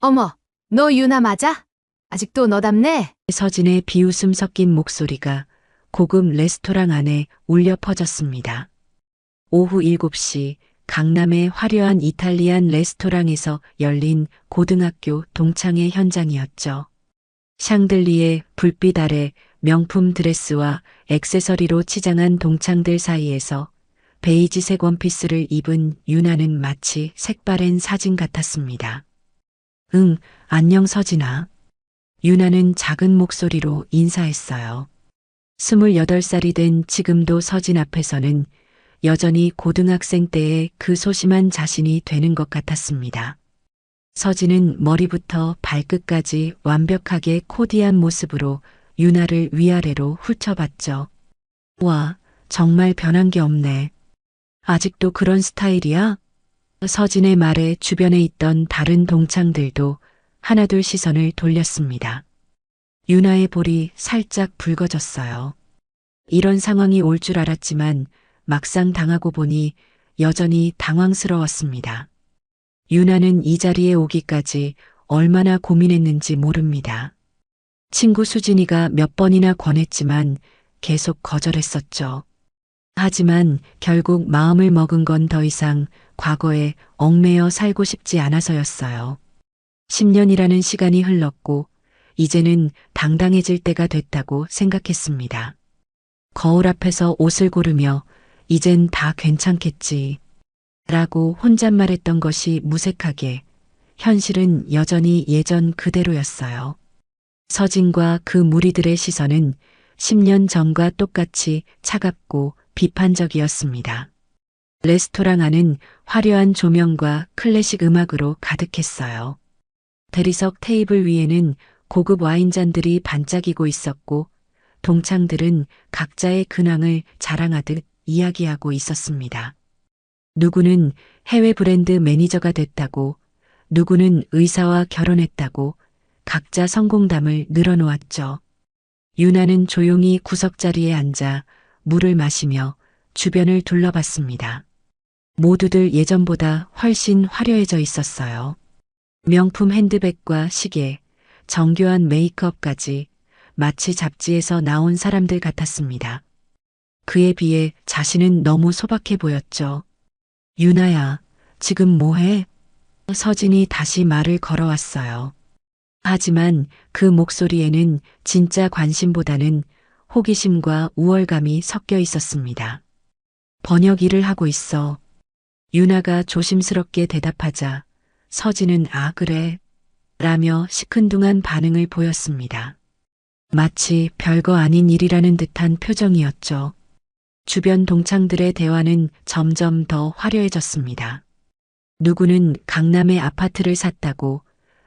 어머, 너 유나 맞아? 아직도 너답네? 서진의 비웃음 섞인 목소리가 고급 레스토랑 안에 울려 퍼졌습니다. 오후 7시 강남의 화려한 이탈리안 레스토랑에서 열린 고등학교 동창회 현장이었죠. 샹들리에 불빛 아래 명품 드레스와 액세서리로 치장한 동창들 사이에서 베이지색 원피스를 입은 유나는 마치 색바랜 사진 같았습니다. 응, 안녕 서진아. 유나는 작은 목소리로 인사했어요. 28살이 된 지금도 서진 앞에서는 여전히 고등학생 때의 그 소심한 자신이 되는 것 같았습니다. 서진은 머리부터 발끝까지 완벽하게 코디한 모습으로 유나를 위아래로 훑어봤죠. 와, 정말 변한 게 없네. 아직도 그런 스타일이야? 서진의 말에 주변에 있던 다른 동창들도 하나둘 시선을 돌렸습니다. 유나의 볼이 살짝 붉어졌어요. 이런 상황이 올 줄 알았지만 막상 당하고 보니 여전히 당황스러웠습니다. 유나는 이 자리에 오기까지 얼마나 고민했는지 모릅니다. 친구 수진이가 몇 번이나 권했지만 계속 거절했었죠. 하지만 결국 마음을 먹은 건 더 이상 과거에 얽매여 살고 싶지 않아서였어요. 10년이라는 시간이 흘렀고 이제는 당당해질 때가 됐다고 생각했습니다. 거울 앞에서 옷을 고르며 이젠 다 괜찮겠지 라고 혼잣말했던 것이 무색하게 현실은 여전히 예전 그대로였어요. 서진과 그 무리들의 시선은 10년 전과 똑같이 차갑고 비판적이었습니다. 레스토랑 안은 화려한 조명과 클래식 음악으로 가득했어요. 대리석 테이블 위에는 고급 와인잔들이 반짝이고 있었고 동창들은 각자의 근황을 자랑하듯 이야기하고 있었습니다. 누구는 해외 브랜드 매니저가 됐다고, 누구는 의사와 결혼했다고 각자 성공담을 늘어놓았죠. 유나는 조용히 구석자리에 앉아 물을 마시며 주변을 둘러봤습니다. 모두들 예전보다 훨씬 화려해져 있었어요. 명품 핸드백과 시계, 정교한 메이크업까지 마치 잡지에서 나온 사람들 같았습니다. 그에 비해 자신은 너무 소박해 보였죠. 유나야, 지금 뭐해? 서진이 다시 말을 걸어왔어요. 하지만 그 목소리에는 진짜 관심보다는 호기심과 우월감이 섞여 있었습니다. 번역 일을 하고 있어. 유나가 조심스럽게 대답하자 서진은 아 그래? 라며 시큰둥한 반응을 보였습니다. 마치 별거 아닌 일이라는 듯한 표정이었죠. 주변 동창들의 대화는 점점 더 화려해졌습니다. 누구는 강남에 아파트를 샀다고,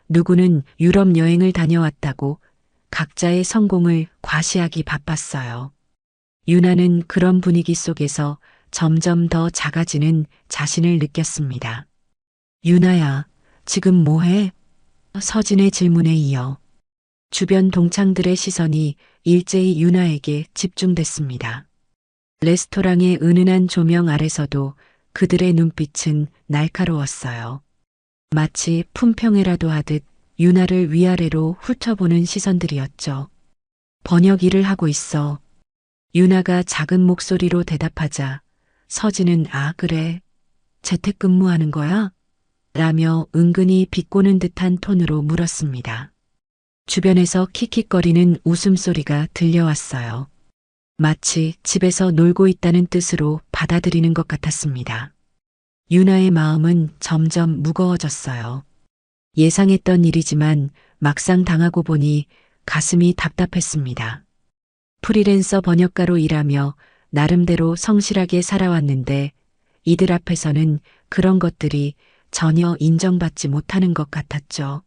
누구는 유럽 여행을 다녀왔다고 각자의 성공을 과시하기 바빴어요. 유나는 그런 분위기 속에서 점점 더 작아지는 자신을 느꼈습니다. 유나야, 지금 뭐해? 서진의 질문에 이어 주변 동창들의 시선이 일제히 유나에게 집중됐습니다. 레스토랑의 은은한 조명 아래서도 그들의 눈빛은 날카로웠어요. 마치 품평회라도 하듯 유나를 위아래로 훑어보는 시선들이었죠. 번역 일을 하고 있어. 유나가 작은 목소리로 대답하자 서진은 아 그래? 재택근무하는 거야? 라며 은근히 비꼬는 듯한 톤으로 물었습니다. 주변에서 킥킥거리는 웃음소리가 들려왔어요. 마치 집에서 놀고 있다는 뜻으로 받아들이는 것 같았습니다. 유나의 마음은 점점 무거워졌어요. 예상했던 일이지만 막상 당하고 보니 가슴이 답답했습니다. 프리랜서 번역가로 일하며 나름대로 성실하게 살아왔는데 이들 앞에서는 그런 것들이 전혀 인정받지 못하는 것 같았죠.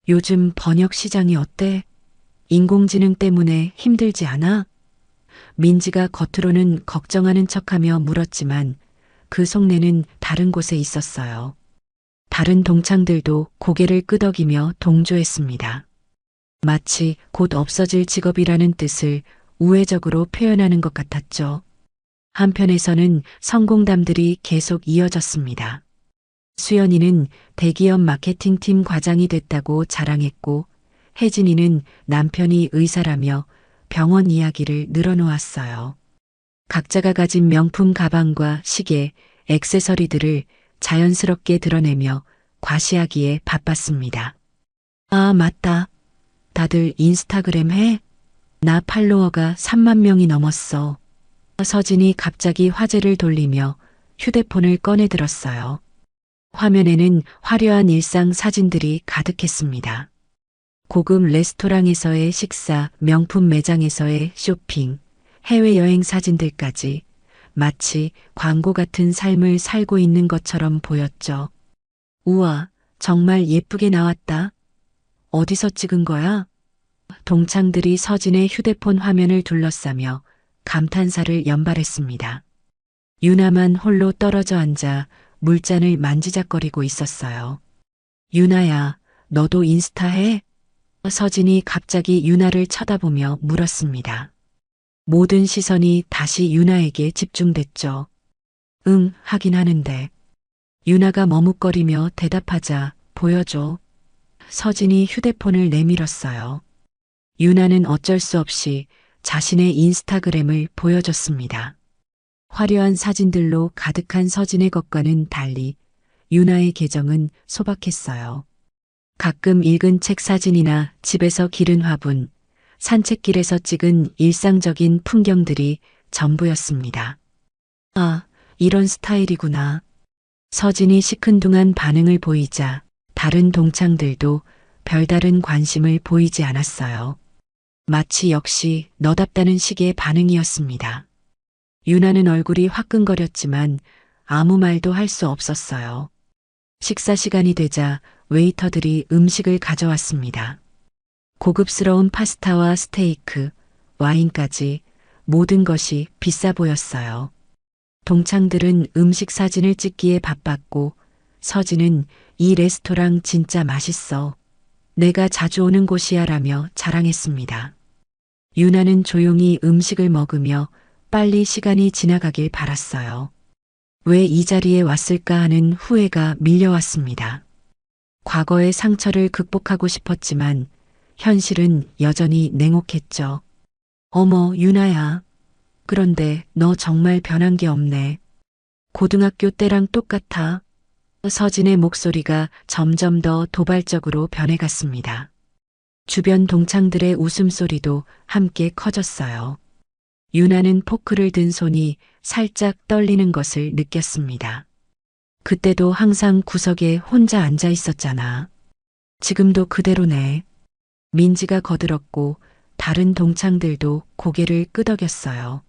요즘 번역 시장이 어때? 인공지능 때문에 힘들지 않아? 민지가 겉으로는 걱정하는 척하며 물었지만 그 속내는 다른 곳에 있었어요. 다른 동창들도 고개를 끄덕이며 동조했습니다. 마치 곧 없어질 직업이라는 뜻을 우회적으로 표현하는 것 같았죠. 한편에서는 성공담들이 계속 이어졌습니다. 수연이는 대기업 마케팅팀 과장이 됐다고 자랑했고 혜진이는 남편이 의사라며 병원 이야기를 늘어놓았어요. 각자가 가진 명품 가방과 시계, 액세서리들을 자연스럽게 드러내며 과시하기에 바빴습니다. 아, 맞다. 다들 인스타그램 해? 나 팔로워가 3만 명이 넘었어. 서진이 갑자기 화제를 돌리며 휴대폰을 꺼내 들었어요. 화면에는 화려한 일상 사진들이 가득했습니다. 고급 레스토랑에서의 식사, 명품 매장에서의 쇼핑, 해외여행 사진들까지 마치 광고 같은 삶을 살고 있는 것처럼 보였죠. 우와, 정말 예쁘게 나왔다. 어디서 찍은 거야? 동창들이 서진의 휴대폰 화면을 둘러싸며 감탄사를 연발했습니다. 유나만 홀로 떨어져 앉아 물잔을 만지작거리고 있었어요. 유나야, 너도 인스타 해? 서진이 갑자기 유나를 쳐다보며 물었습니다. 모든 시선이 다시 유나에게 집중됐죠. 응, 하긴 하는데. 유나가 머뭇거리며 대답하자 보여줘. 서진이 휴대폰을 내밀었어요. 유나는 어쩔 수 없이 자신의 인스타그램을 보여줬습니다. 화려한 사진들로 가득한 서진의 것과는 달리 유나의 계정은 소박했어요. 가끔 읽은 책 사진이나 집에서 기른 화분, 산책길에서 찍은 일상적인 풍경들이 전부였습니다. 아, 이런 스타일이구나. 서진이 시큰둥한 반응을 보이자 다른 동창들도 별다른 관심을 보이지 않았어요. 마치 역시 너답다는 식의 반응이었습니다. 유나는 얼굴이 화끈거렸지만 아무 말도 할 수 없었어요. 식사 시간이 되자 웨이터들이 음식을 가져왔습니다. 고급스러운 파스타와 스테이크, 와인까지 모든 것이 비싸 보였어요. 동창들은 음식 사진을 찍기에 바빴고 서진은 이 레스토랑 진짜 맛있어. 내가 자주 오는 곳이야 라며 자랑했습니다. 유나는 조용히 음식을 먹으며 빨리 시간이 지나가길 바랐어요. 왜 이 자리에 왔을까 하는 후회가 밀려왔습니다. 과거의 상처를 극복하고 싶었지만 현실은 여전히 냉혹했죠. 어머, 유나야. 그런데 너 정말 변한 게 없네. 고등학교 때랑 똑같아. 서진의 목소리가 점점 더 도발적으로 변해갔습니다. 주변 동창들의 웃음소리도 함께 커졌어요. 유나는 포크를 든 손이 살짝 떨리는 것을 느꼈습니다. 그때도 항상 구석에 혼자 앉아 있었잖아. 지금도 그대로네. 민지가 거들었고 다른 동창들도 고개를 끄덕였어요.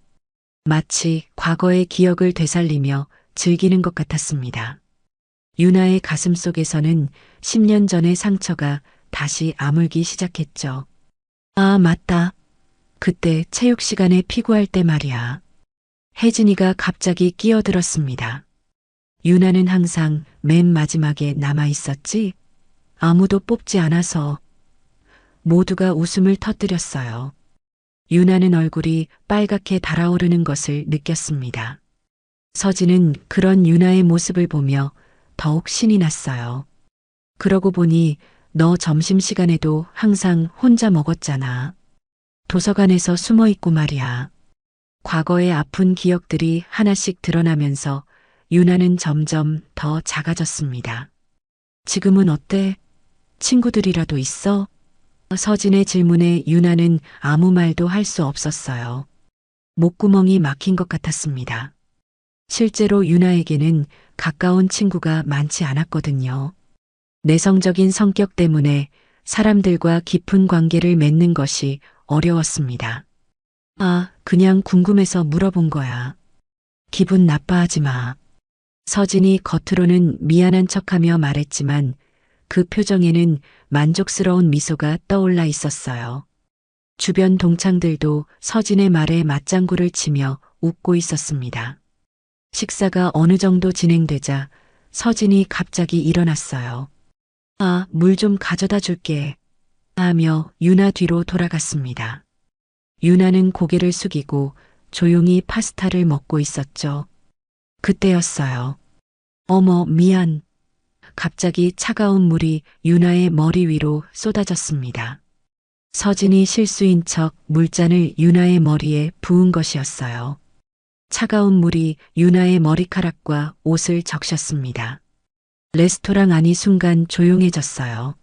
마치 과거의 기억을 되살리며 즐기는 것 같았습니다. 유나의 가슴 속에서는 10년 전의 상처가 다시 아물기 시작했죠. 아, 맞다. 그때 체육 시간에 피구할 때 말이야. 혜진이가 갑자기 끼어들었습니다. 유나는 항상 맨 마지막에 남아 있었지? 아무도 뽑지 않아서. 모두가 웃음을 터뜨렸어요. 유나는 얼굴이 빨갛게 달아오르는 것을 느꼈습니다. 서진은 그런 유나의 모습을 보며 더욱 신이 났어요. 그러고 보니 너 점심시간에도 항상 혼자 먹었잖아. 도서관에서 숨어 있고 말이야. 과거의 아픈 기억들이 하나씩 드러나면서 유나는 점점 더 작아졌습니다. 지금은 어때? 친구들이라도 있어? 서진의 질문에 유나는 아무 말도 할 수 없었어요. 목구멍이 막힌 것 같았습니다. 실제로 유나에게는 가까운 친구가 많지 않았거든요. 내성적인 성격 때문에 사람들과 깊은 관계를 맺는 것이 어려웠습니다. 아, 그냥 궁금해서 물어본 거야. 기분 나빠하지 마. 서진이 겉으로는 미안한 척하며 말했지만 그 표정에는 만족스러운 미소가 떠올라 있었어요. 주변 동창들도 서진의 말에 맞장구를 치며 웃고 있었습니다. 식사가 어느 정도 진행되자 서진이 갑자기 일어났어요. 아, 물 좀 가져다 줄게. 하며 유나 뒤로 돌아갔습니다. 유나는 고개를 숙이고 조용히 파스타를 먹고 있었죠. 그때였어요. 어머, 미안. 갑자기 차가운 물이 유나의 머리 위로 쏟아졌습니다. 서진이 실수인 척 물잔을 유나의 머리에 부은 것이었어요. 차가운 물이 유나의 머리카락과 옷을 적셨습니다. 레스토랑 안이 순간 조용해졌어요.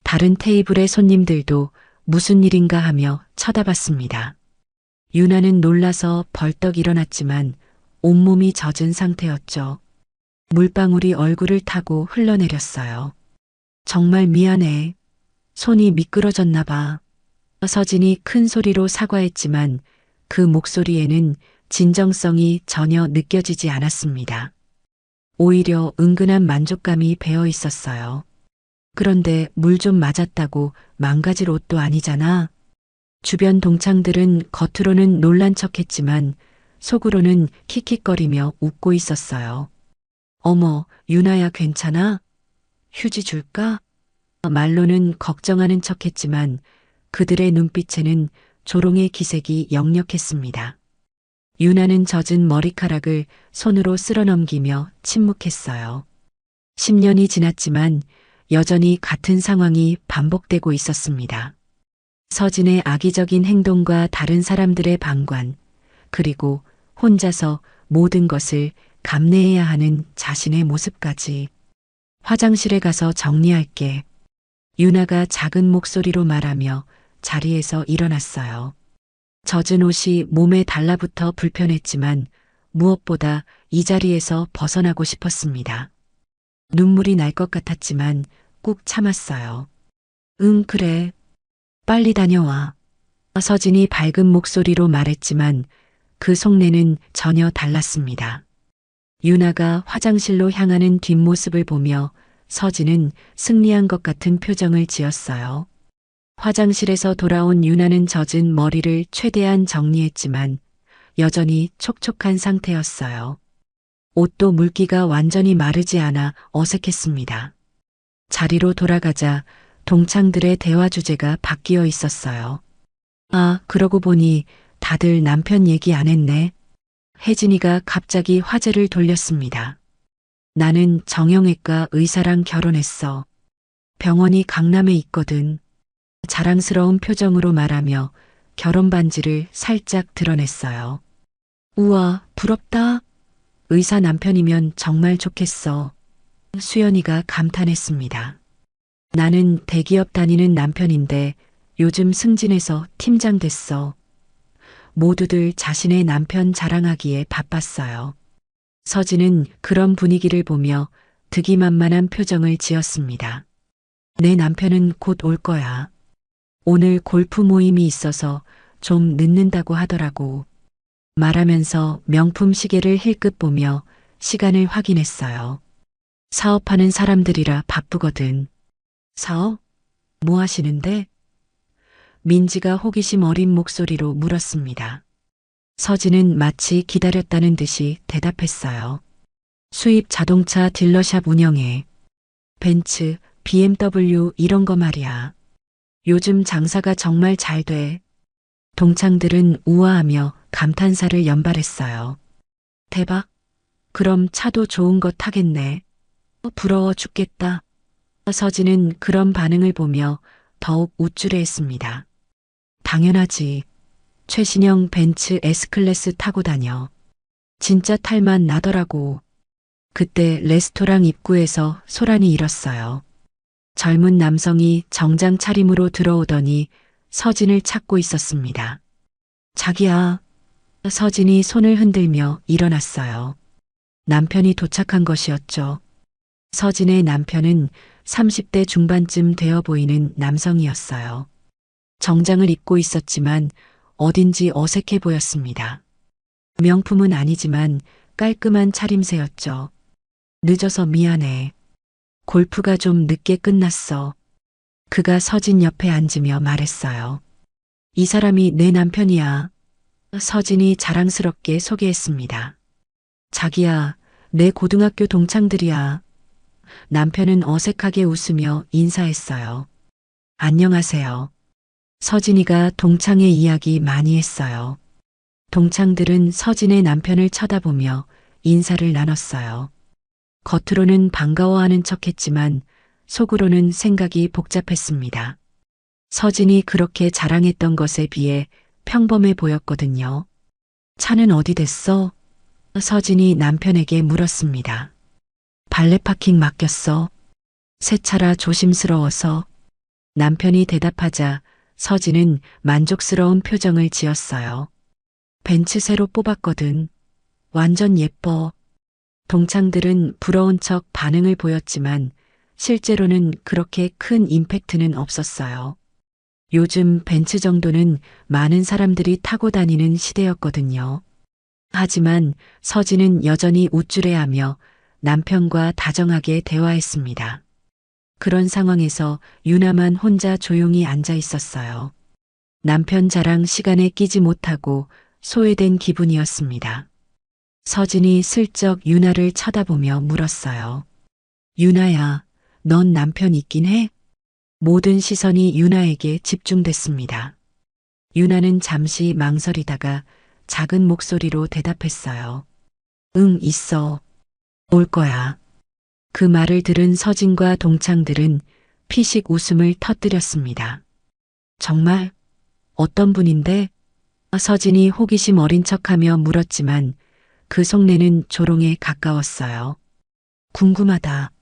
다른 테이블의 손님들도 무슨 일인가 하며 쳐다봤습니다. 유나는 놀라서 벌떡 일어났지만 온몸이 젖은 상태였죠. 물방울이 얼굴을 타고 흘러내렸어요. 정말 미안해. 손이 미끄러졌나 봐. 서진이 큰 소리로 사과했지만 그 목소리에는 진정성이 전혀 느껴지지 않았습니다. 오히려 은근한 만족감이 배어 있었어요. 그런데 물 좀 맞았다고 망가질 옷도 아니잖아. 주변 동창들은 겉으로는 놀란 척했지만 속으로는 킥킥거리며 웃고 있었어요. 어머, 유나야 괜찮아? 휴지 줄까? 말로는 걱정하는 척했지만 그들의 눈빛에는 조롱의 기색이 역력했습니다. 유나는 젖은 머리카락을 손으로 쓸어넘기며 침묵했어요. 10년이 지났지만 여전히 같은 상황이 반복되고 있었습니다. 서진의 악의적인 행동과 다른 사람들의 방관, 그리고 혼자서 모든 것을 감내해야 하는 자신의 모습까지. 화장실에 가서 정리할게. 유나가 작은 목소리로 말하며 자리에서 일어났어요. 젖은 옷이 몸에 달라붙어 불편했지만 무엇보다 이 자리에서 벗어나고 싶었습니다. 눈물이 날 것 같았지만 꾹 참았어요. 응, 그래. 빨리 다녀와. 서진이 밝은 목소리로 말했지만 그 속내는 전혀 달랐습니다. 유나가 화장실로 향하는 뒷모습을 보며 서진은 승리한 것 같은 표정을 지었어요. 화장실에서 돌아온 유나는 젖은 머리를 최대한 정리했지만 여전히 촉촉한 상태였어요. 옷도 물기가 완전히 마르지 않아 어색했습니다. 자리로 돌아가자 동창들의 대화 주제가 바뀌어 있었어요. 아, 그러고 보니 다들 남편 얘기 안 했네. 혜진이가 갑자기 화제를 돌렸습니다. 나는 정형외과 의사랑 결혼했어. 병원이 강남에 있거든. 자랑스러운 표정으로 말하며 결혼 반지를 살짝 드러냈어요. 우와, 부럽다. 의사 남편이면 정말 좋겠어. 수연이가 감탄했습니다. 나는 대기업 다니는 남편인데 요즘 승진해서 팀장 됐어. 모두들 자신의 남편 자랑하기에 바빴어요. 서진은 그런 분위기를 보며 득이만만한 표정을 지었습니다. 내 남편은 곧 올 거야. 오늘 골프 모임이 있어서 좀 늦는다고 하더라고. 말하면서 명품 시계를 힐끗 보며 시간을 확인했어요. 사업하는 사람들이라 바쁘거든. 사업? 뭐 하시는데? 민지가 호기심 어린 목소리로 물었습니다. 서진은 마치 기다렸다는 듯이 대답했어요. 수입 자동차 딜러샵 운영해. 벤츠, BMW 이런 거 말이야. 요즘 장사가 정말 잘 돼. 동창들은 우아하며 감탄사를 연발했어요. 대박. 그럼 차도 좋은 거 타겠네. 부러워 죽겠다. 서진은 그런 반응을 보며 더욱 우쭐해했습니다. 당연하지. 최신형 벤츠 S클래스 타고 다녀. 진짜 탈만 나더라고. 그때 레스토랑 입구에서 소란이 일었어요. 젊은 남성이 정장 차림으로 들어오더니 서진을 찾고 있었습니다. 자기야. 서진이 손을 흔들며 일어났어요. 남편이 도착한 것이었죠. 서진의 남편은 30대 중반쯤 되어 보이는 남성이었어요. 정장을 입고 있었지만 어딘지 어색해 보였습니다. 명품은 아니지만 깔끔한 차림새였죠. 늦어서 미안해. 골프가 좀 늦게 끝났어. 그가 서진 옆에 앉으며 말했어요. 이 사람이 내 남편이야. 서진이 자랑스럽게 소개했습니다. 자기야, 내 고등학교 동창들이야. 남편은 어색하게 웃으며 인사했어요. 안녕하세요. 서진이가 동창의 이야기 많이 했어요. 동창들은 서진의 남편을 쳐다보며 인사를 나눴어요. 겉으로는 반가워하는 척했지만 속으로는 생각이 복잡했습니다. 서진이 그렇게 자랑했던 것에 비해 평범해 보였거든요. 차는 어디 됐어? 서진이 남편에게 물었습니다. 발레 파킹 맡겼어. 새 차라 조심스러워서. 남편이 대답하자 서진은 만족스러운 표정을 지었어요. 벤츠 새로 뽑았거든. 완전 예뻐. 동창들은 부러운 척 반응을 보였지만 실제로는 그렇게 큰 임팩트는 없었어요. 요즘 벤츠 정도는 많은 사람들이 타고 다니는 시대였거든요. 하지만 서진은 여전히 우쭐해하며 남편과 다정하게 대화했습니다. 그런 상황에서 유나만 혼자 조용히 앉아 있었어요. 남편 자랑 시간에 끼지 못하고 소외된 기분이었습니다. 서진이 슬쩍 유나를 쳐다보며 물었어요. 유나야, 넌 남편 있긴 해? 모든 시선이 유나에게 집중됐습니다. 유나는 잠시 망설이다가 작은 목소리로 대답했어요. 응, 있어. 올 거야. 그 말을 들은 서진과 동창들은 피식 웃음을 터뜨렸습니다. 정말? 어떤 분인데? 서진이 호기심 어린 척하며 물었지만 그 속내는 조롱에 가까웠어요. 궁금하다.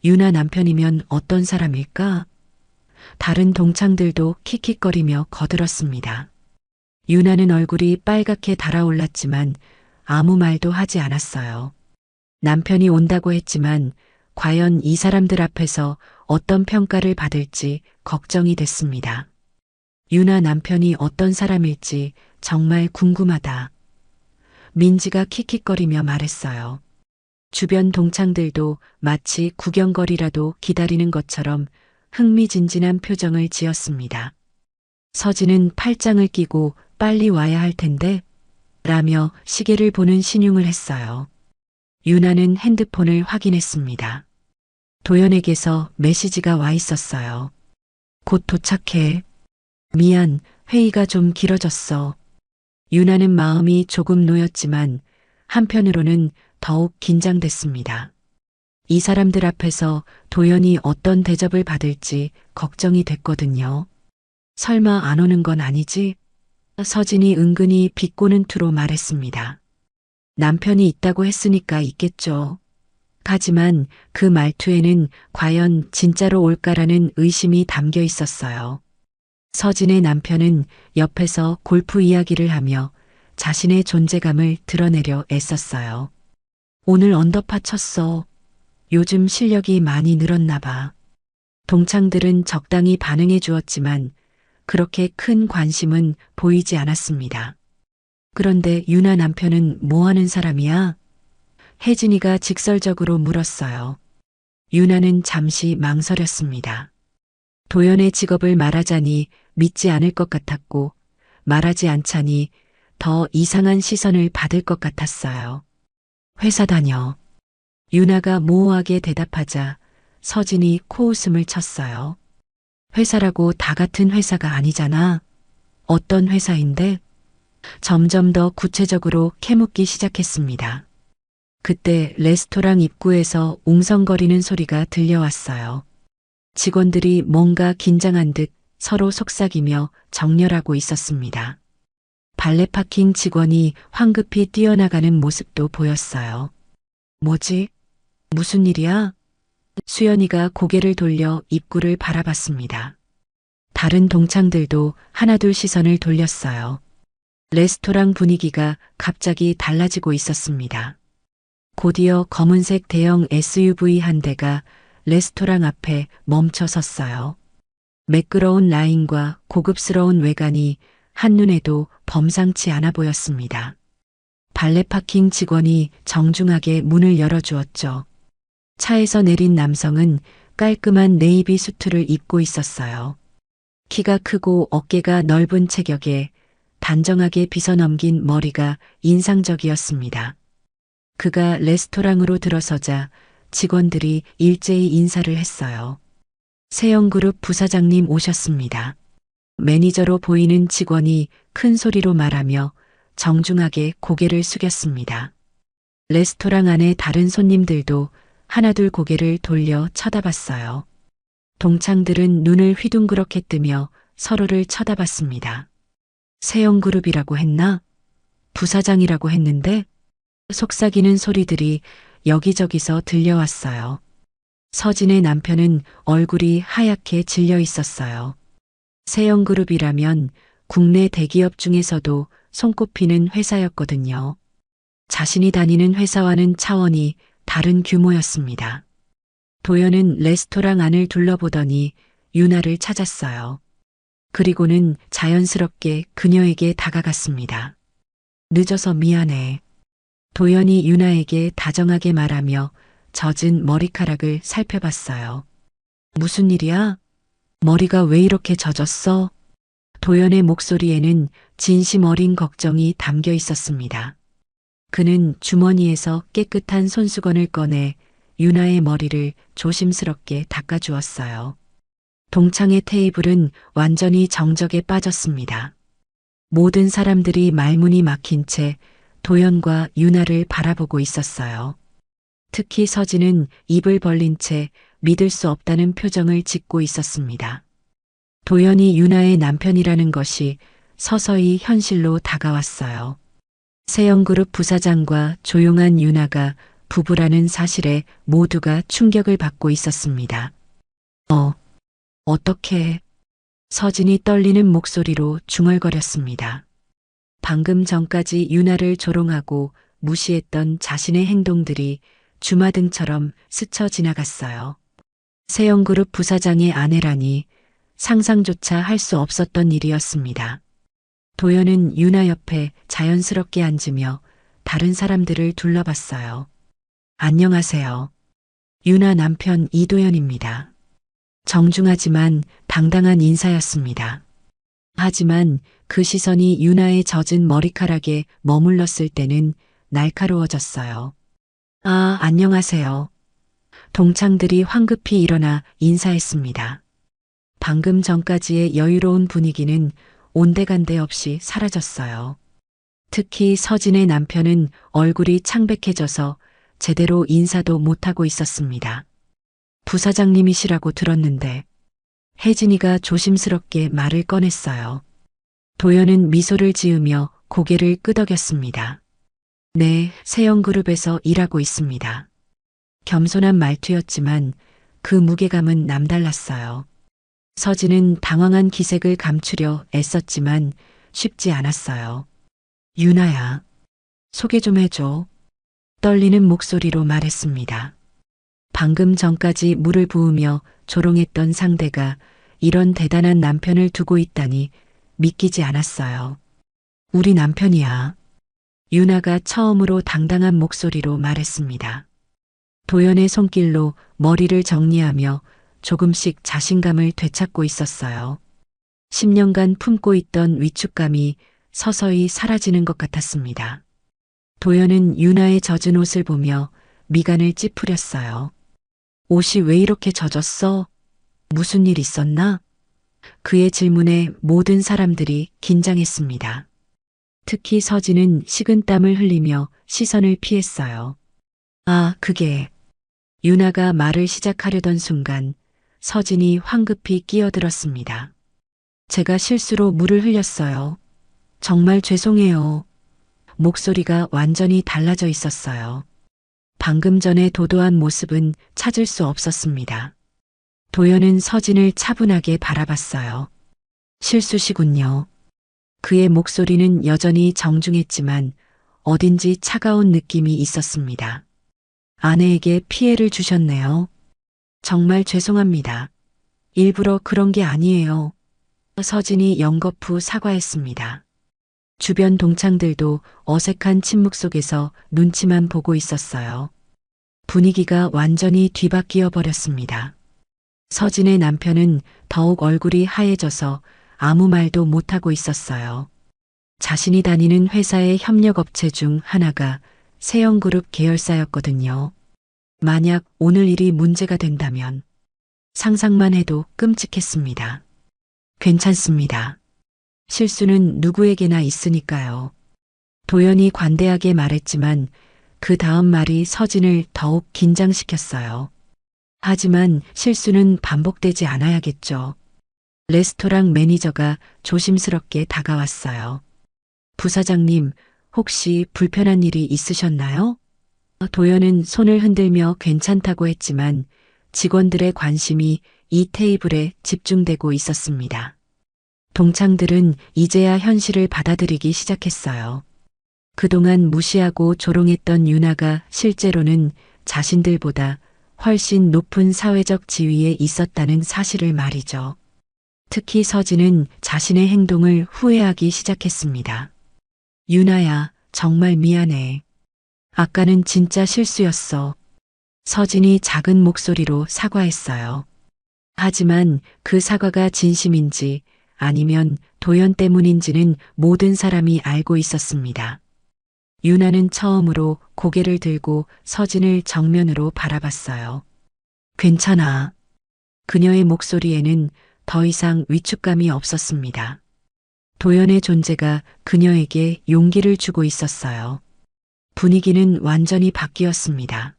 유나 남편이면 어떤 사람일까? 다른 동창들도 킥킥거리며 거들었습니다. 유나는 얼굴이 빨갛게 달아올랐지만 아무 말도 하지 않았어요. 남편이 온다고 했지만 과연 이 사람들 앞에서 어떤 평가를 받을지 걱정이 됐습니다. 유나 남편이 어떤 사람일지 정말 궁금하다. 민지가 킥킥거리며 말했어요. 주변 동창들도 마치 구경거리라도 기다리는 것처럼 흥미진진한 표정을 지었습니다. 서진은 팔짱을 끼고 빨리 와야 할 텐데 라며 시계를 보는 신용을 했어요. 유나는 핸드폰을 확인했습니다. 도연에게서 메시지가 와 있었어요. 곧 도착해. 미안, 회의가 좀 길어졌어. 유나는 마음이 조금 놓였지만 한편으로는 더욱 긴장됐습니다. 이 사람들 앞에서 도연이 어떤 대접을 받을지 걱정이 됐거든요. 설마 안 오는 건 아니지? 서진이 은근히 비꼬는 투로 말했습니다. 남편이 있다고 했으니까 있겠죠. 하지만 그 말투에는 과연 진짜로 올까라는 의심이 담겨 있었어요. 서진의 남편은 옆에서 골프 이야기를 하며 자신의 존재감을 드러내려 애썼어요. 오늘 언더파 쳤어. 요즘 실력이 많이 늘었나 봐. 동창들은 적당히 반응해 주었지만 그렇게 큰 관심은 보이지 않았습니다. 그런데 유나 남편은 뭐 하는 사람이야? 혜진이가 직설적으로 물었어요. 유나는 잠시 망설였습니다. 도연의 직업을 말하자니 믿지 않을 것 같았고 말하지 않자니 더 이상한 시선을 받을 것 같았어요. 회사 다녀. 유나가 모호하게 대답하자 서진이 코웃음을 쳤어요. 회사라고 다 같은 회사가 아니잖아. 어떤 회사인데? 점점 더 구체적으로 캐묻기 시작했습니다. 그때 레스토랑 입구에서 웅성거리는 소리가 들려왔어요. 직원들이 뭔가 긴장한 듯 서로 속삭이며 정렬하고 있었습니다. 발레 파킹 직원이 황급히 뛰어나가는 모습도 보였어요. 뭐지? 무슨 일이야? 수연이가 고개를 돌려 입구를 바라봤습니다. 다른 동창들도 하나둘 시선을 돌렸어요. 레스토랑 분위기가 갑자기 달라지고 있었습니다. 곧이어 검은색 대형 SUV 한 대가 레스토랑 앞에 멈춰 섰어요. 매끄러운 라인과 고급스러운 외관이 한눈에도 범상치 않아 보였습니다. 발레 파킹 직원이 정중하게 문을 열어주었죠. 차에서 내린 남성은 깔끔한 네이비 수트를 입고 있었어요. 키가 크고 어깨가 넓은 체격에 단정하게 빗어넘긴 머리가 인상적이었습니다. 그가 레스토랑으로 들어서자 직원들이 일제히 인사를 했어요. 세영그룹 부사장님 오셨습니다. 매니저로 보이는 직원이 큰 소리로 말하며 정중하게 고개를 숙였습니다. 레스토랑 안의 다른 손님들도 하나둘 고개를 돌려 쳐다봤어요. 동창들은 눈을 휘둥그렇게 뜨며 서로를 쳐다봤습니다. 세영그룹이라고 했나? 부사장이라고 했는데? 속삭이는 소리들이 여기저기서 들려왔어요. 서진의 남편은 얼굴이 하얗게 질려 있었어요. 세영그룹이라면 국내 대기업 중에서도 손꼽히는 회사였거든요. 자신이 다니는 회사와는 차원이 다른 규모였습니다. 도연은 레스토랑 안을 둘러보더니 유나를 찾았어요. 그리고는 자연스럽게 그녀에게 다가갔습니다. 늦어서 미안해. 도연이 유나에게 다정하게 말하며 젖은 머리카락을 살펴봤어요. 무슨 일이야? 머리가 왜 이렇게 젖었어? 도연의 목소리에는 진심 어린 걱정이 담겨 있었습니다. 그는 주머니에서 깨끗한 손수건을 꺼내 유나의 머리를 조심스럽게 닦아주었어요. 동창의 테이블은 완전히 정적에 빠졌습니다. 모든 사람들이 말문이 막힌 채 도연과 유나를 바라보고 있었어요. 특히 서진은 입을 벌린 채 믿을 수 없다는 표정을 짓고 있었습니다. 도연이 유나의 남편이라는 것이 서서히 현실로 다가왔어요. 세영그룹 부사장과 조용한 유나가 부부라는 사실에 모두가 충격을 받고 있었습니다. 어떻게? 서진이 떨리는 목소리로 중얼거렸습니다. 방금 전까지 유나를 조롱하고 무시했던 자신의 행동들이 주마등처럼 스쳐 지나갔어요. 세영그룹 부사장의 아내라니 상상조차 할 수 없었던 일이었습니다. 도연은 유나 옆에 자연스럽게 앉으며 다른 사람들을 둘러봤어요. 안녕하세요. 유나 남편 이도연입니다. 정중하지만 당당한 인사였습니다. 하지만 그 시선이 유나의 젖은 머리카락에 머물렀을 때는 날카로워졌어요. 아, 안녕하세요. 동창들이 황급히 일어나 인사했습니다. 방금 전까지의 여유로운 분위기는 온데간데 없이 사라졌어요. 특히 서진의 남편은 얼굴이 창백해져서 제대로 인사도 못하고 있었습니다. 부사장님이시라고 들었는데. 혜진이가 조심스럽게 말을 꺼냈어요. 도연은 미소를 지으며 고개를 끄덕였습니다. 네, 세영그룹에서 일하고 있습니다. 겸손한 말투였지만 그 무게감은 남달랐어요. 서진은 당황한 기색을 감추려 애썼지만 쉽지 않았어요. 유나야, 소개 좀 해줘. 떨리는 목소리로 말했습니다. 방금 전까지 물을 부으며 조롱했던 상대가 이런 대단한 남편을 두고 있다니 믿기지 않았어요. 우리 남편이야. 유나가 처음으로 당당한 목소리로 말했습니다. 도연의 손길로 머리를 정리하며 조금씩 자신감을 되찾고 있었어요. 10년간 품고 있던 위축감이 서서히 사라지는 것 같았습니다. 도연은 유나의 젖은 옷을 보며 미간을 찌푸렸어요. 옷이 왜 이렇게 젖었어? 무슨 일 있었나? 그의 질문에 모든 사람들이 긴장했습니다. 특히 서진은 식은땀을 흘리며 시선을 피했어요. 아, 그게. 유나가 말을 시작하려던 순간 서진이 황급히 끼어들었습니다. 제가 실수로 물을 흘렸어요. 정말 죄송해요. 목소리가 완전히 달라져 있었어요. 방금 전에 도도한 모습은 찾을 수 없었습니다. 도연은 서진을 차분하게 바라봤어요. 실수시군요. 그의 목소리는 여전히 정중했지만 어딘지 차가운 느낌이 있었습니다. 아내에게 피해를 주셨네요. 정말 죄송합니다. 일부러 그런 게 아니에요. 서진이 연거푸 사과했습니다. 주변 동창들도 어색한 침묵 속에서 눈치만 보고 있었어요. 분위기가 완전히 뒤바뀌어 버렸습니다. 서진의 남편은 더욱 얼굴이 하얘져서 아무 말도 못하고 있었어요. 자신이 다니는 회사의 협력업체 중 하나가 세영그룹 계열사였거든요. 만약 오늘 일이 문제가 된다면 상상만 해도 끔찍했습니다. 괜찮습니다. 실수는 누구에게나 있으니까요. 도연이 관대하게 말했지만 그 다음 말이 서진을 더욱 긴장시켰어요. 하지만 실수는 반복되지 않아야겠죠. 레스토랑 매니저가 조심스럽게 다가왔어요. 부사장님, 혹시 불편한 일이 있으셨나요? 도연은 손을 흔들며 괜찮다고 했지만 직원들의 관심이 이 테이블에 집중되고 있었습니다. 동창들은 이제야 현실을 받아들이기 시작했어요. 그동안 무시하고 조롱했던 유나가 실제로는 자신들보다 훨씬 높은 사회적 지위에 있었다는 사실을 말이죠. 특히 서진은 자신의 행동을 후회하기 시작했습니다. 유나야, 정말 미안해. 아까는 진짜 실수였어. 서진이 작은 목소리로 사과했어요. 하지만 그 사과가 진심인지 아니면 도연 때문인지는 모든 사람이 알고 있었습니다. 유나는 처음으로 고개를 들고 서진을 정면으로 바라봤어요. 괜찮아. 그녀의 목소리에는 더 이상 위축감이 없었습니다. 도연의 존재가 그녀에게 용기를 주고 있었어요. 분위기는 완전히 바뀌었습니다.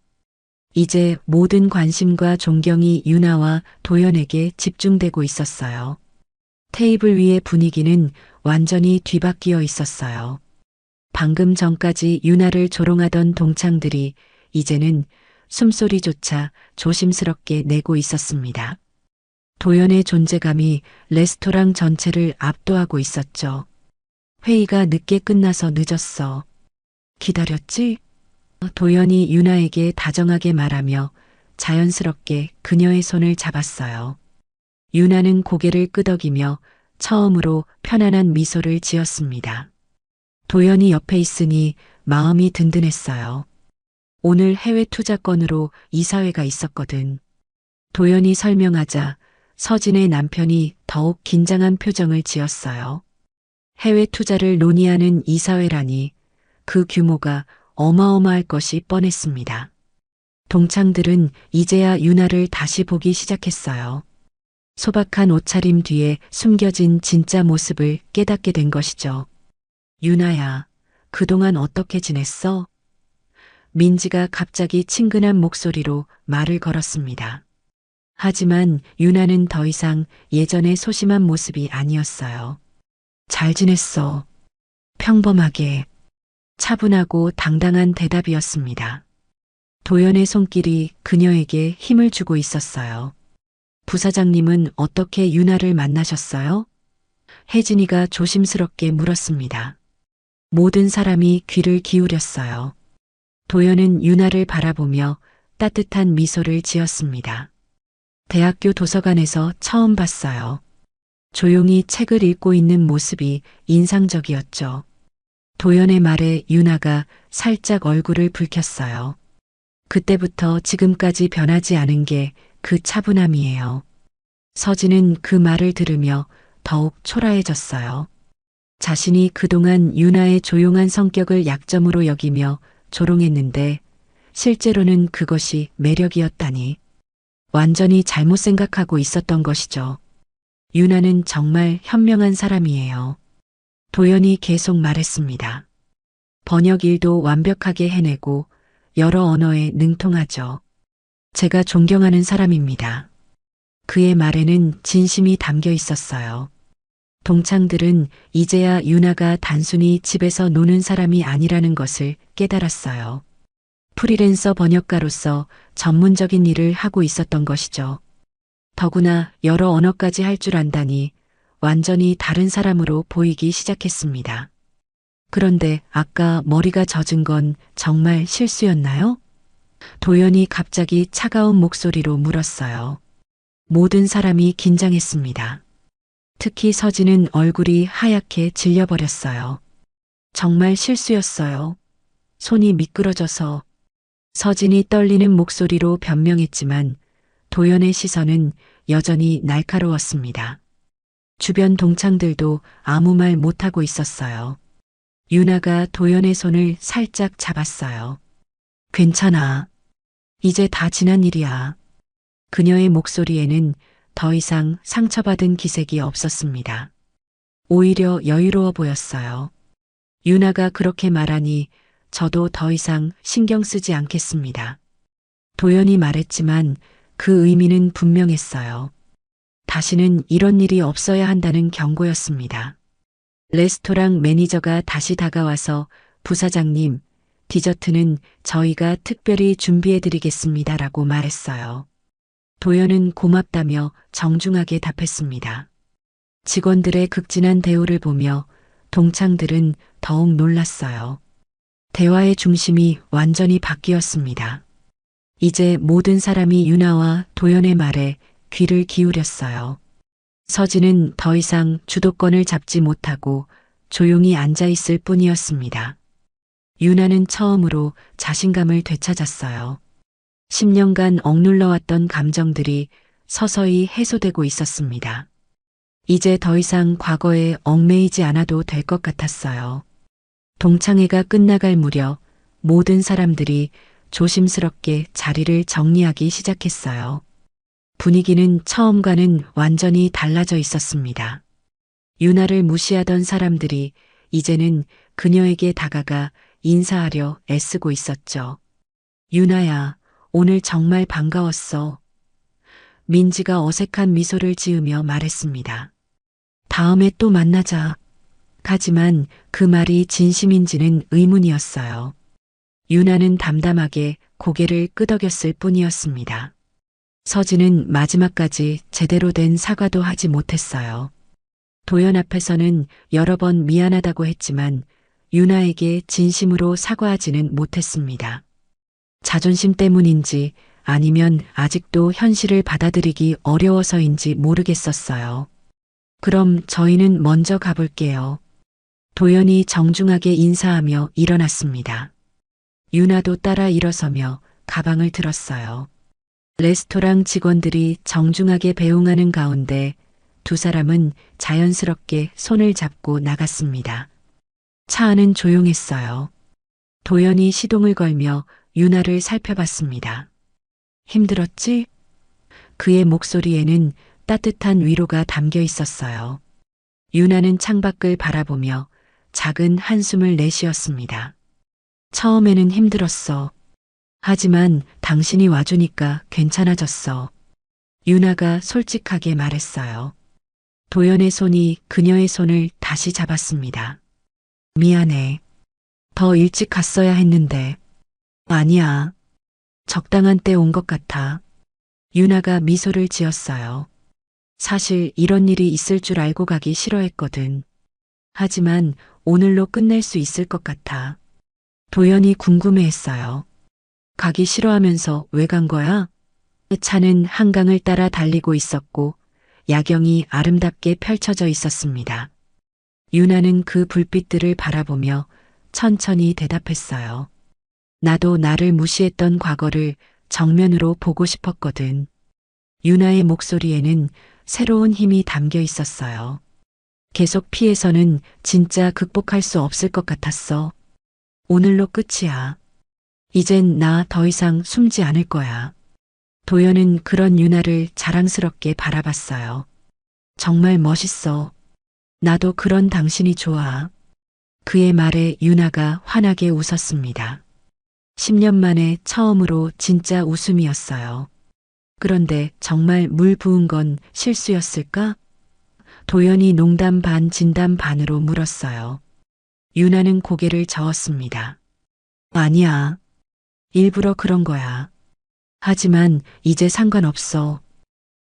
이제 모든 관심과 존경이 유나와 도연에게 집중되고 있었어요. 테이블 위의 분위기는 완전히 뒤바뀌어 있었어요. 방금 전까지 유나를 조롱하던 동창들이 이제는 숨소리조차 조심스럽게 내고 있었습니다. 도연의 존재감이 레스토랑 전체를 압도하고 있었죠. 회의가 늦게 끝나서 늦었어. 기다렸지? 도연이 유나에게 다정하게 말하며 자연스럽게 그녀의 손을 잡았어요. 유나는 고개를 끄덕이며 처음으로 편안한 미소를 지었습니다. 도연이 옆에 있으니 마음이 든든했어요. 오늘 해외 투자건으로 이사회가 있었거든. 도연이 설명하자 서진의 남편이 더욱 긴장한 표정을 지었어요. 해외 투자를 논의하는 이사회라니 그 규모가 어마어마할 것이 뻔했습니다. 동창들은 이제야 유나를 다시 보기 시작했어요. 소박한 옷차림 뒤에 숨겨진 진짜 모습을 깨닫게 된 것이죠. 유나야, 그동안 어떻게 지냈어? 민지가 갑자기 친근한 목소리로 말을 걸었습니다. 하지만 유나는 더 이상 예전의 소심한 모습이 아니었어요. 잘 지냈어. 평범하게. 차분하고 당당한 대답이었습니다. 도연의 손길이 그녀에게 힘을 주고 있었어요. 부사장님은 어떻게 유나를 만나셨어요? 혜진이가 조심스럽게 물었습니다. 모든 사람이 귀를 기울였어요. 도연은 유나를 바라보며 따뜻한 미소를 지었습니다. 대학교 도서관에서 처음 봤어요. 조용히 책을 읽고 있는 모습이 인상적이었죠. 도연의 말에 유나가 살짝 얼굴을 붉혔어요. 그때부터 지금까지 변하지 않은 게 그 차분함이에요. 서진은 그 말을 들으며 더욱 초라해졌어요. 자신이 그동안 유나의 조용한 성격을 약점으로 여기며 조롱했는데 실제로는 그것이 매력이었다니. 완전히 잘못 생각하고 있었던 것이죠. 유나는 정말 현명한 사람이에요. 도연이 계속 말했습니다. 번역 일도 완벽하게 해내고 여러 언어에 능통하죠. 제가 존경하는 사람입니다. 그의 말에는 진심이 담겨 있었어요. 동창들은 이제야 유나가 단순히 집에서 노는 사람이 아니라는 것을 깨달았어요. 프리랜서 번역가로서 전문적인 일을 하고 있었던 것이죠. 더구나 여러 언어까지 할 줄 안다니 완전히 다른 사람으로 보이기 시작했습니다. 그런데 아까 머리가 젖은 건 정말 실수였나요? 도연이 갑자기 차가운 목소리로 물었어요. 모든 사람이 긴장했습니다. 특히 서진은 얼굴이 하얗게 질려버렸어요. 정말 실수였어요. 손이 미끄러져서. 서진이 떨리는 목소리로 변명했지만 도연의 시선은 여전히 날카로웠습니다. 주변 동창들도 아무 말 못하고 있었어요. 유나가 도연의 손을 살짝 잡았어요. 괜찮아. 이제 다 지난 일이야. 그녀의 목소리에는 더 이상 상처받은 기색이 없었습니다. 오히려 여유로워 보였어요. 유나가 그렇게 말하니 저도 더 이상 신경 쓰지 않겠습니다. 도연이 말했지만 그 의미는 분명했어요. 다시는 이런 일이 없어야 한다는 경고였습니다. 레스토랑 매니저가 다시 다가와서 부사장님, 디저트는 저희가 특별히 준비해드리겠습니다라고 말했어요. 도연은 고맙다며 정중하게 답했습니다. 직원들의 극진한 대우를 보며 동창들은 더욱 놀랐어요. 대화의 중심이 완전히 바뀌었습니다. 이제 모든 사람이 유나와 도연의 말에 귀를 기울였어요. 서진은 더 이상 주도권을 잡지 못하고 조용히 앉아 있을 뿐이었습니다. 유나는 처음으로 자신감을 되찾았어요. 10년간 억눌러왔던 감정들이 서서히 해소되고 있었습니다. 이제 더 이상 과거에 얽매이지 않아도 될 것 같았어요. 동창회가 끝나갈 무렵 모든 사람들이 조심스럽게 자리를 정리하기 시작했어요. 분위기는 처음과는 완전히 달라져 있었습니다. 유나를 무시하던 사람들이 이제는 그녀에게 다가가 인사하려 애쓰고 있었죠. 유나야, 오늘 정말 반가웠어. 민지가 어색한 미소를 지으며 말했습니다. 다음에 또 만나자. 하지만 그 말이 진심인지는 의문이었어요. 유나는 담담하게 고개를 끄덕였을 뿐이었습니다. 서진은 마지막까지 제대로 된 사과도 하지 못했어요. 도연 앞에서는 여러 번 미안하다고 했지만 유나에게 진심으로 사과하지는 못했습니다. 자존심 때문인지 아니면 아직도 현실을 받아들이기 어려워서인지 모르겠었어요. 그럼 저희는 먼저 가볼게요. 도연이 정중하게 인사하며 일어났습니다. 유나도 따라 일어서며 가방을 들었어요. 레스토랑 직원들이 정중하게 배웅하는 가운데 두 사람은 자연스럽게 손을 잡고 나갔습니다. 차 안은 조용했어요. 도연이 시동을 걸며 유나를 살펴봤습니다. 힘들었지? 그의 목소리에는 따뜻한 위로가 담겨 있었어요. 유나는 창밖을 바라보며 작은 한숨을 내쉬었습니다. 처음에는 힘들었어. 하지만 당신이 와주니까 괜찮아졌어. 유나가 솔직하게 말했어요. 도연의 손이 그녀의 손을 다시 잡았습니다. 미안해. 더 일찍 갔어야 했는데. 아니야. 적당한 때 온 것 같아. 유나가 미소를 지었어요. 사실 이런 일이 있을 줄 알고 가기 싫어했거든. 하지만 오늘로 끝낼 수 있을 것 같아. 도연이 궁금해했어요. 가기 싫어하면서 왜 간 거야? 차는 한강을 따라 달리고 있었고 야경이 아름답게 펼쳐져 있었습니다. 유나는 그 불빛들을 바라보며 천천히 대답했어요. 나도 나를 무시했던 과거를 정면으로 보고 싶었거든. 유나의 목소리에는 새로운 힘이 담겨 있었어요. 계속 피해서는 진짜 극복할 수 없을 것 같았어. 오늘로 끝이야. 이젠 나 더 이상 숨지 않을 거야. 도연은 그런 유나를 자랑스럽게 바라봤어요. 정말 멋있어. 나도 그런 당신이 좋아. 그의 말에 유나가 환하게 웃었습니다. 10년 만에 처음으로 진짜 웃음이었어요. 그런데 정말 물 부은 건 실수였을까? 도연이 농담 반 진담 반으로 물었어요. 유나는 고개를 저었습니다. 아니야. 일부러 그런 거야. 하지만 이제 상관없어.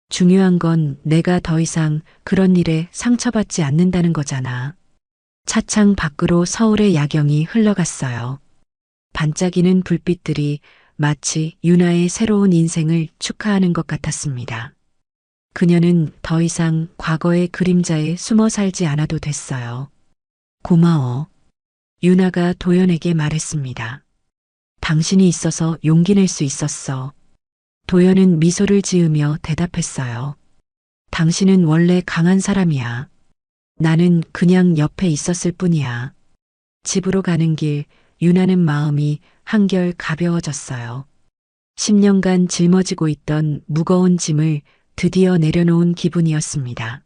중요한 건 내가 더 이상 그런 일에 상처받지 않는다는 거잖아. 차창 밖으로 서울의 야경이 흘러갔어요. 반짝이는 불빛들이 마치 유나의 새로운 인생을 축하하는 것 같았습니다. 그녀는 더 이상 과거의 그림자에 숨어 살지 않아도 됐어요. 고마워. 유나가 도연에게 말했습니다. 당신이 있어서 용기 낼 수 있었어. 도연은 미소를 지으며 대답했어요. 당신은 원래 강한 사람이야. 나는 그냥 옆에 있었을 뿐이야. 집으로 가는 길 유나는 마음이 한결 가벼워졌어요. 10년간 짊어지고 있던 무거운 짐을 드디어 내려놓은 기분이었습니다.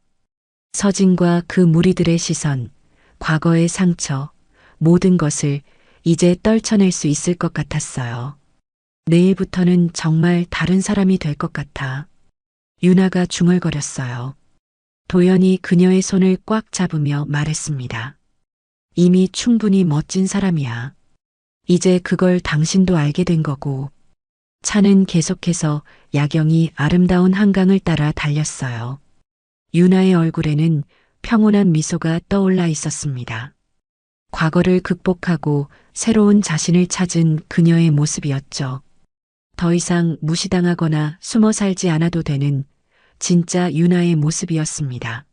서진과 그 무리들의 시선, 과거의 상처, 모든 것을 이제 떨쳐낼 수 있을 것 같았어요. 내일부터는 정말 다른 사람이 될 것 같아. 유나가 중얼거렸어요. 도연이 그녀의 손을 꽉 잡으며 말했습니다. 이미 충분히 멋진 사람이야. 이제 그걸 당신도 알게 된 거고. 차는 계속해서 야경이 아름다운 한강을 따라 달렸어요. 유나의 얼굴에는 평온한 미소가 떠올라 있었습니다. 과거를 극복하고 새로운 자신을 찾은 그녀의 모습이었죠. 더 이상 무시당하거나 숨어 살지 않아도 되는 진짜 유나의 모습이었습니다.